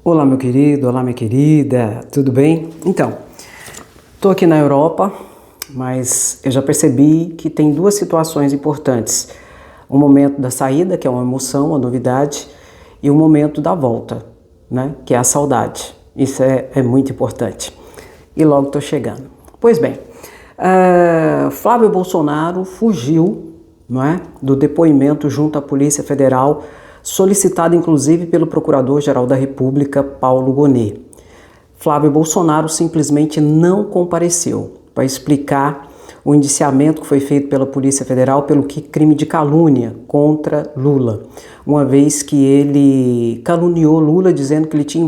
Olá, meu querido, olá, minha querida, tudo bem? Então, estou aqui na Europa, mas eu já percebi que tem duas situações importantes. O momento da saída, que é uma emoção, uma novidade, e o momento da volta, né? Que é a saudade. Isso é muito importante. E logo estou chegando. Pois bem, Flávio Bolsonaro fugiu, não é, do depoimento junto à Polícia Federal, solicitado inclusive pelo Procurador-Geral da República, Paulo Gonet. Flávio Bolsonaro simplesmente não compareceu para explicar o indiciamento que foi feito pela Polícia Federal pelo crime de calúnia contra Lula, uma vez que ele caluniou Lula dizendo que ele tinha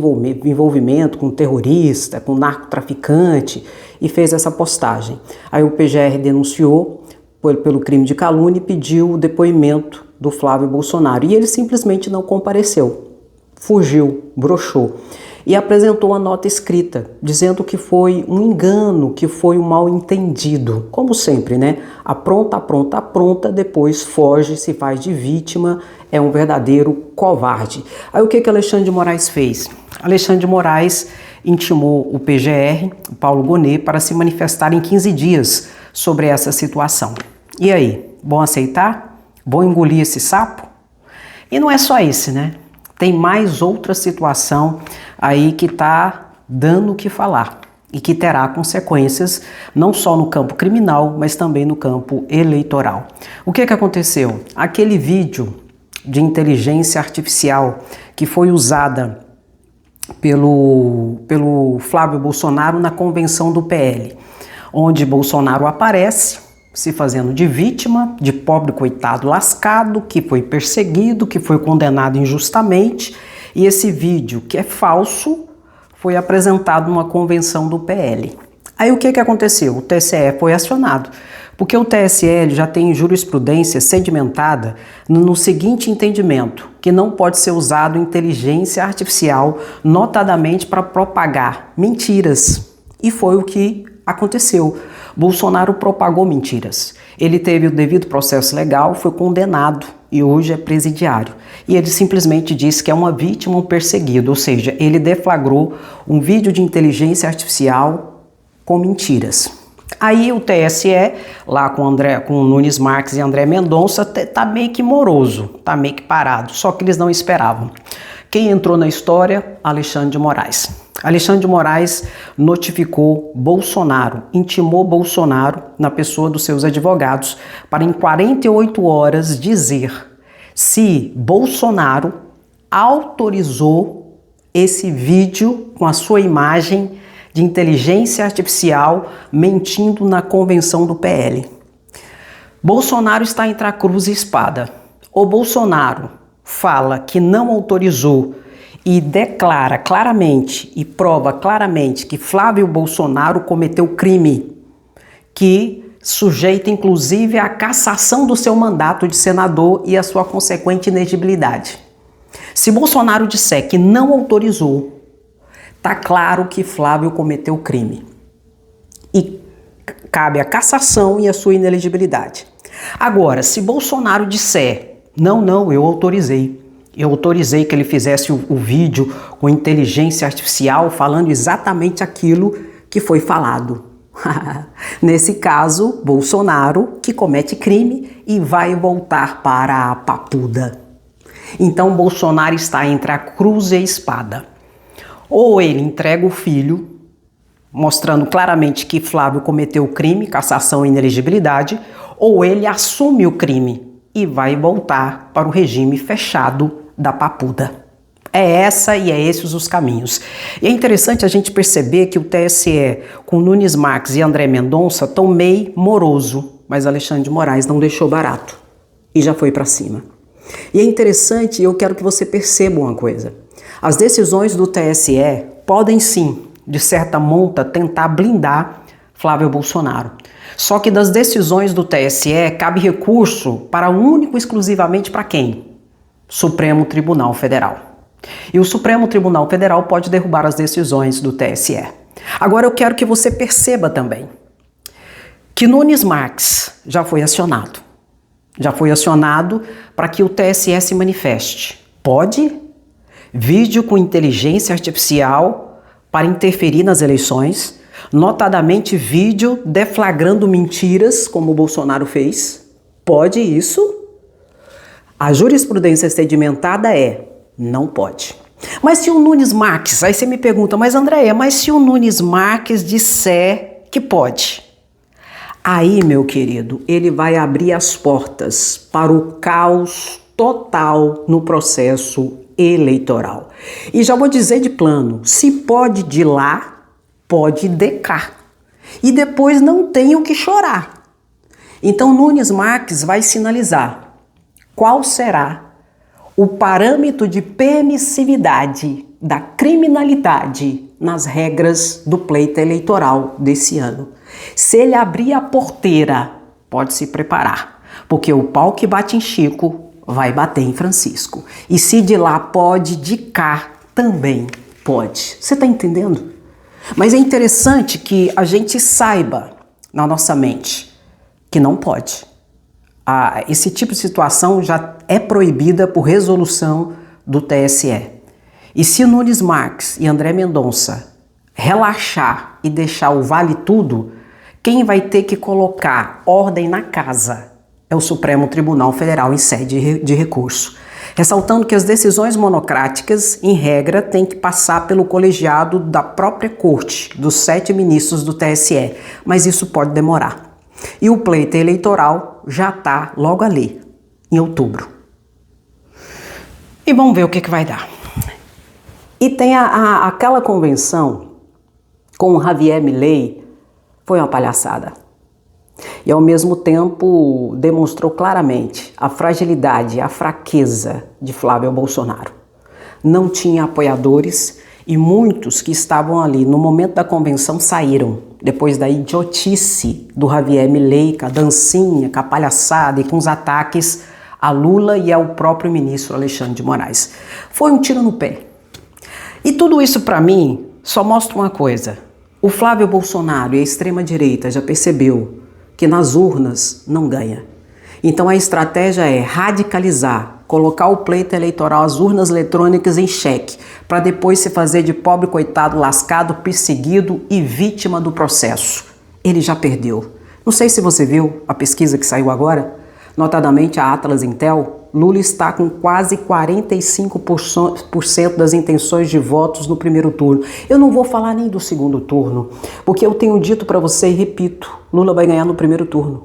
envolvimento com terrorista, com narcotraficante e fez essa postagem. Aí o PGR denunciou pelo crime de calúnia e pediu o depoimento do Flávio Bolsonaro. E ele simplesmente não compareceu, fugiu, broxou e apresentou uma nota escrita dizendo que foi um engano, que foi um mal-entendido. Como sempre, né? Apronta, depois foge, se faz de vítima, é um verdadeiro covarde. Aí o que Alexandre de Moraes fez? Alexandre de Moraes intimou o PGR, o Paulo Gonet, para se manifestar em 15 dias sobre essa situação. E aí, vão aceitar? Vão engolir esse sapo? E não é só esse, né? Tem mais outra situação aí que está dando o que falar e que terá consequências não só no campo criminal, mas também no campo eleitoral. O que aconteceu? Aquele vídeo de inteligência artificial que foi usada pelo Flávio Bolsonaro na convenção do PL, onde Bolsonaro aparece se fazendo de vítima, de pobre coitado lascado, que foi perseguido, que foi condenado injustamente, e esse vídeo, que é falso, foi apresentado numa convenção do PL. Aí o que aconteceu? O TSE foi acionado, porque o TSE já tem jurisprudência sedimentada no seguinte entendimento, que não pode ser usado inteligência artificial, notadamente para propagar mentiras. E foi o que aconteceu. Bolsonaro propagou mentiras. Ele teve o devido processo legal, foi condenado e hoje é presidiário. E ele simplesmente disse que é uma vítima, um perseguido, ou seja, ele deflagrou um vídeo de inteligência artificial com mentiras. Aí o TSE, lá com Nunes Marques e André Mendonça, tá meio que moroso, tá meio que parado, só que eles não esperavam. Quem entrou na história? Alexandre de Moraes. Alexandre de Moraes notificou Bolsonaro, intimou Bolsonaro, na pessoa dos seus advogados, para em 48 horas dizer se Bolsonaro autorizou esse vídeo com a sua imagem de inteligência artificial mentindo na convenção do PL. Bolsonaro está entre a cruz e a espada. O Bolsonaro fala que não autorizou e declara claramente e prova claramente que Flávio Bolsonaro cometeu crime, que sujeita inclusive à cassação do seu mandato de senador e a sua consequente inegibilidade. Se Bolsonaro disser que não autorizou, tá claro que Flávio cometeu crime e cabe a cassação e a sua inelegibilidade. Agora, se Bolsonaro disser não, eu autorizei que ele fizesse o vídeo com inteligência artificial falando exatamente aquilo que foi falado. Nesse caso, Bolsonaro, que comete crime e vai voltar para a papuda. Então, Bolsonaro está entre a cruz e a espada. Ou ele entrega o filho, mostrando claramente que Flávio cometeu o crime, cassação e inelegibilidade, ou ele assume o crime e vai voltar para o regime fechado da papuda. É esses os caminhos. E é interessante a gente perceber que o TSE, com Nunes Marques e André Mendonça, estão meio moroso, mas Alexandre de Moraes não deixou barato e já foi para cima. E é interessante, eu quero que você perceba uma coisa. As decisões do TSE podem sim, de certa monta, tentar blindar Flávio Bolsonaro. Só que das decisões do TSE cabe recurso para único e exclusivamente para quem? Supremo Tribunal Federal. E o Supremo Tribunal Federal pode derrubar as decisões do TSE. Agora eu quero que você perceba também que Nunes Marques já foi acionado. Já foi acionado para que o TSE se manifeste. Pode? vídeo com inteligência artificial para interferir nas eleições, notadamente vídeo deflagrando mentiras, como o Bolsonaro fez. Pode isso? A jurisprudência sedimentada não pode. Mas se o Nunes Marques, aí você me pergunta, mas Andréia, mas se o Nunes Marques disser que pode? Aí, meu querido, ele vai abrir as portas para o caos total no processo eleitoral. E já vou dizer de plano, se pode de lá, pode de cá. E depois não tem o que chorar. Então Nunes Marques vai sinalizar qual será o parâmetro de permissividade da criminalidade nas regras do pleito eleitoral desse ano. Se ele abrir a porteira, pode se preparar, porque o pau que bate em Chico vai bater em Francisco. E se de lá pode, de cá também pode. Você está entendendo? Mas é interessante que a gente saiba na nossa mente que não pode. Esse tipo de situação já é proibida por resolução do TSE. E se Nunes Marques e André Mendonça relaxar e deixar o vale tudo, quem vai ter que colocar ordem na casa é o Supremo Tribunal Federal em sede de recurso. Ressaltando que as decisões monocráticas, em regra, têm que passar pelo colegiado da própria corte, dos 7 ministros do TSE, mas isso pode demorar. E o pleito eleitoral já está logo ali, em outubro. E vamos ver o que vai dar. E tem aquela convenção com o Javier Milei, foi uma palhaçada. E ao mesmo tempo demonstrou claramente a fragilidade, a fraqueza de Flávio Bolsonaro. Não tinha apoiadores e muitos que estavam ali no momento da convenção saíram, depois da idiotice do Javier Milei, com a dancinha, com a palhaçada e com os ataques a Lula e ao próprio ministro Alexandre de Moraes. Foi um tiro no pé. E tudo isso para mim só mostra uma coisa. O Flávio Bolsonaro e a extrema-direita já percebeu que nas urnas não ganha. Então a estratégia é radicalizar, colocar o pleito eleitoral, as urnas eletrônicas em xeque, para depois se fazer de pobre coitado, lascado, perseguido e vítima do processo. Ele já perdeu. Não sei se você viu a pesquisa que saiu agora, notadamente a Atlas Intel, Lula está com quase 45% das intenções de votos no primeiro turno. Eu não vou falar nem do segundo turno, porque eu tenho dito para você e repito, Lula vai ganhar no primeiro turno.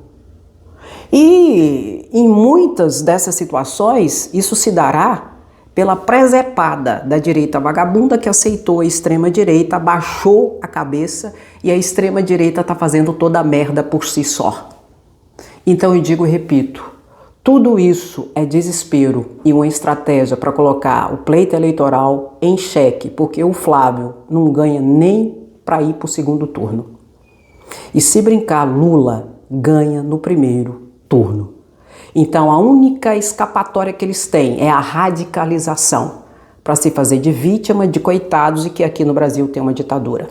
E em muitas dessas situações, isso se dará pela presepada da direita vagabunda que aceitou a extrema-direita, abaixou a cabeça e a extrema-direita está fazendo toda a merda por si só. Então eu digo e repito, tudo isso é desespero e uma estratégia para colocar o pleito eleitoral em xeque, porque o Flávio não ganha nem para ir para o segundo turno. E se brincar, Lula ganha no primeiro turno. Então a única escapatória que eles têm é a radicalização, para se fazer de vítima, de coitados e que aqui no Brasil tem uma ditadura.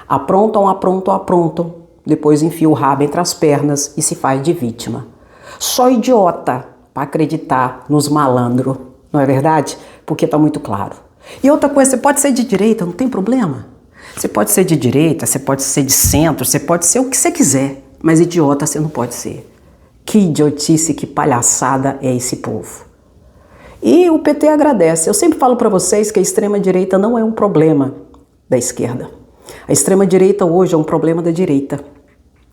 Aprontam, depois enfia o rabo entre as pernas e se faz de vítima. Só idiota para acreditar nos malandros, não é verdade? Porque está muito claro. E outra coisa, você pode ser de direita, não tem problema. Você pode ser de direita, você pode ser de centro, você pode ser o que você quiser, mas idiota você não pode ser. Que idiotice, que palhaçada é esse povo. E o PT agradece. Eu sempre falo para vocês que a extrema-direita não é um problema da esquerda. A extrema-direita hoje é um problema da direita,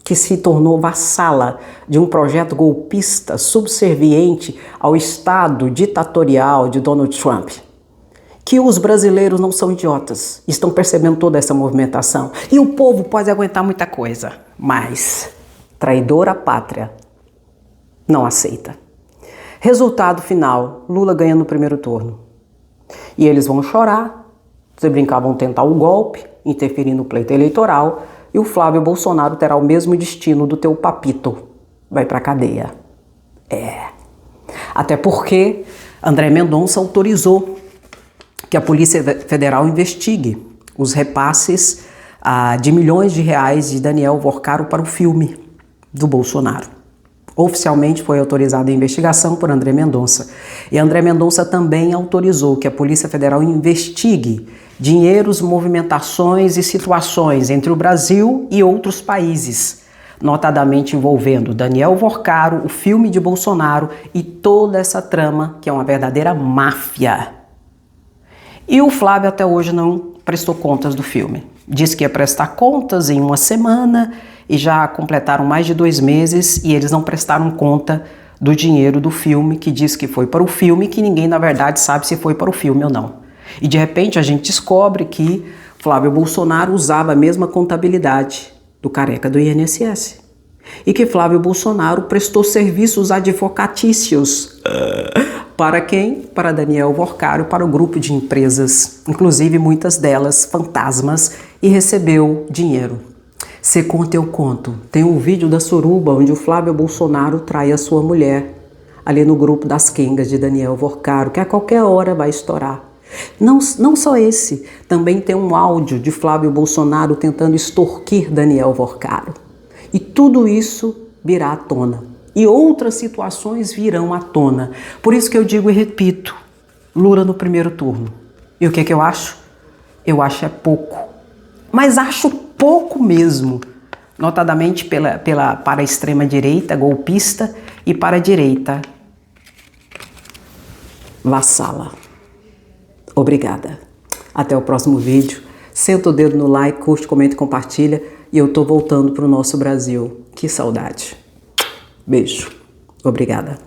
que se tornou vassala de um projeto golpista subserviente ao Estado ditatorial de Donald Trump. Que os brasileiros não são idiotas, estão percebendo toda essa movimentação. E o povo pode aguentar muita coisa, mas traidor à pátria não aceita. Resultado final, Lula ganha no primeiro turno. E eles vão chorar, se brincar vão tentar o golpe, interferir no pleito eleitoral, e o Flávio Bolsonaro terá o mesmo destino do teu papito. Vai pra cadeia. Até porque André Mendonça autorizou que a Polícia Federal investigue os repasses de milhões de reais de Daniel Vorcaro para o filme do Bolsonaro. Oficialmente foi autorizada a investigação por André Mendonça. E André Mendonça também autorizou que a Polícia Federal investigue dinheiros, movimentações e situações entre o Brasil e outros países, notadamente envolvendo Daniel Vorcaro, o filme de Bolsonaro e toda essa trama que é uma verdadeira máfia. E o Flávio até hoje não prestou contas do filme. Disse que ia prestar contas em uma semana e já completaram mais de 2 meses e eles não prestaram conta do dinheiro do filme, que diz que foi para o filme, que ninguém na verdade sabe se foi para o filme ou não. E de repente a gente descobre que Flávio Bolsonaro usava a mesma contabilidade do careca do INSS. E que Flávio Bolsonaro prestou serviços advocatícios. Para quem? Para Daniel Vorcaro, para o grupo de empresas, inclusive muitas delas fantasmas, e recebeu dinheiro. Se conta eu conto. Tem um vídeo da suruba onde o Flávio Bolsonaro trai a sua mulher, ali no grupo das quengas de Daniel Vorcaro, que a qualquer hora vai estourar. Não só esse, também tem um áudio de Flávio Bolsonaro tentando extorquir Daniel Vorcaro. E tudo isso virá à tona. E outras situações virão à tona. Por isso que eu digo e repito, Lula no primeiro turno. E o que eu acho? Eu acho é pouco. Mas acho pouco mesmo. Notadamente para a extrema-direita golpista e para a direita vassala. Obrigada. Até o próximo vídeo. Senta o dedo no like, curte, comenta e compartilha. E eu tô voltando pro nosso Brasil. Que saudade. Beijo. Obrigada.